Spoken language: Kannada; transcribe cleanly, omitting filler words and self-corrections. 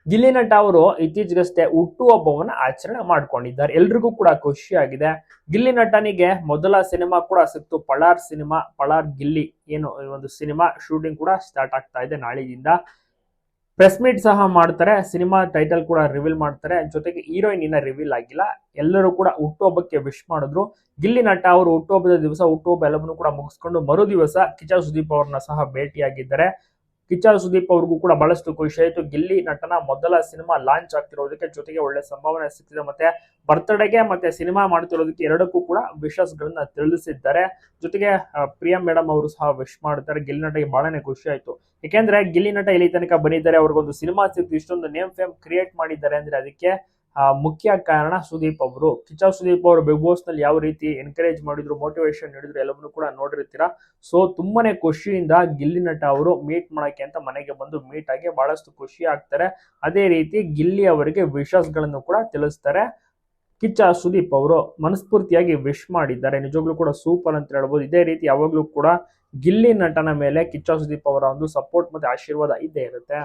ಗಿಲ್ಲಿ ನಟ ಅವರು ಇತ್ತೀಚೆಗಷ್ಟೇ ಹುಟ್ಟುಹಬ್ಬವನ್ನ ಆಚರಣೆ ಮಾಡ್ಕೊಂಡಿದ್ದಾರೆ. ಎಲ್ರಿಗೂ ಕೂಡ ಖುಷಿಯಾಗಿದೆ. ಗಿಲ್ಲಿ ನಟನಿಗೆ ಮೊದಲ ಸಿನಿಮಾ ಕೂಡ ಸಿಕ್ತು, ಪಳಾರ್ ಸಿನಿಮಾ. ಪಳಾರ್ ಗಿಲ್ಲಿ ಏನು ಈ ಒಂದು ಸಿನಿಮಾ ಶೂಟಿಂಗ್ ಕೂಡ ಸ್ಟಾರ್ಟ್ ಆಗ್ತಾ ಇದೆ ನಾಳೆಯಿಂದ. ಪ್ರೆಸ್ ಮೀಟ್ ಸಹ ಮಾಡ್ತಾರೆ, ಸಿನಿಮಾ ಟೈಟಲ್ ಕೂಡ ರಿವೀಲ್ ಮಾಡ್ತಾರೆ. ಜೊತೆಗೆ ಹೀರೋಯಿನ್ ಇನ್ನ ರಿವೀಲ್ ಆಗಿಲ್ಲ. ಎಲ್ಲರೂ ಕೂಡ ಹುಟ್ಟುಹಬ್ಬಕ್ಕೆ ವಿಶ್ ಮಾಡಿದ್ರು. ಗಿಲ್ಲಿ ನಟ ಅವರು ಹುಟ್ಟುಹಬ್ಬದ ದಿವಸ ಹುಟ್ಟುಹಬ್ಬ ಎಲ್ಲವನ್ನೂ ಕೂಡ ಮುಗಿಸ್ಕೊಂಡು ಮರು ದಿವಸ ಕಿಚ್ಚ ಸುದೀಪ್ ಅವ್ರನ್ನ ಸಹ ಭೇಟಿಯಾಗಿದ್ದಾರೆ. ಕಿಚ್ಚ ಸುದೀಪ್ ಅವ್ರಿಗೂ ಕೂಡ ಬಹಳಷ್ಟು ಖುಷಿ ಆಯಿತು. ಗಿಲ್ಲಿ ನಟನ ಮೊದಲ ಸಿನಿಮಾ ಲಾಂಚ್ ಆಗ್ತಿರೋದಕ್ಕೆ, ಜೊತೆಗೆ ಒಳ್ಳೆ ಸಂಭಾವನೆ ಸಿಗ್ತಿದೆ. ಮತ್ತೆ ಬರ್ತ್ಡೇಗೆ ಮತ್ತೆ ಸಿನಿಮಾ ಮಾಡ್ತಿರೋದಕ್ಕೆ ಎರಡಕ್ಕೂ ಕೂಡ ವಿಶಸ್ ಗಳನ್ನ ತಿಳಿಸಿದ್ದಾರೆ. ಜೊತೆಗೆ ಪ್ರಿಯಾ ಮೇಡಮ್ ಅವರು ಸಹ ವಿಶ್ ಮಾಡ್ತಾರೆ. ಗಿಲ್ಲಿ ನಟಗೆ ಬಹಳನೇ ಖುಷಿ ಆಯ್ತು. ಯಾಕೆಂದ್ರೆ ಗಿಲ್ಲಿ ನಟ ಇಲ್ಲಿ ತನಕ ಬಂದಿದ್ದಾರೆ, ಅವ್ರಿಗೊಂದು ಸಿನಿಮಾ ಸಿಕ್ತು, ಇಷ್ಟೊಂದು ನೇಮ್ ಫೇಮ್ ಕ್ರಿಯೇಟ್ ಮಾಡಿದ್ದಾರೆ ಅಂದ್ರೆ ಅದಕ್ಕೆ ಮುಖ್ಯ ಕಾರಣ ಸುದೀಪ್ ಅವರು. ಕಿಚ್ಚ ಸುದೀಪ್ ಅವರು ಬಿಗ್ ಬಾಸ್ ನಲ್ಲಿ ಯಾವ ರೀತಿ ಎನ್ಕರೇಜ್ ಮಾಡಿದ್ರು, ಮೋಟಿವೇಶನ್ ನೀಡಿದ್ರು ಎಲ್ಲವನ್ನೂ ಕೂಡ ನೋಡಿರ್ತೀರಾ. ಸೊ ತುಂಬಾನೇ ಖುಷಿಯಿಂದ ಗಿಲ್ಲಿ ನಟ ಅವರು ಮೀಟ್ ಮಾಡಕ್ಕೆ ಅಂತ ಮನೆಗೆ ಬಂದು ಮೀಟ್ ಆಗಿ ಬಹಳಷ್ಟು ಖುಷಿ ಆಗ್ತಾರೆ. ಅದೇ ರೀತಿ ಗಿಲ್ಲಿ ಅವರಿಗೆ ವಿಶಸ್ ಗಳನ್ನು ಕೂಡ ತಿಳಿಸ್ತಾರೆ. ಕಿಚ್ಚ ಸುದೀಪ್ ಅವರು ಮನಸ್ಫೂರ್ತಿಯಾಗಿ ವಿಶ್ ಮಾಡಿದ್ದಾರೆ. ನಿಜವಾಗ್ಲೂ ಕೂಡ ಸೂಪರ್ ಅಂತ ಹೇಳ್ಬೋದು. ಇದೇ ರೀತಿ ಯಾವಾಗ್ಲೂ ಕೂಡ ಗಿಲ್ಲಿ ನಟನ ಮೇಲೆ ಕಿಚ್ಚ ಸುದೀಪ್ ಅವರ ಒಂದು ಸಪೋರ್ಟ್ ಮತ್ತೆ ಆಶೀರ್ವಾದ ಇದ್ದೇ ಇರುತ್ತೆ.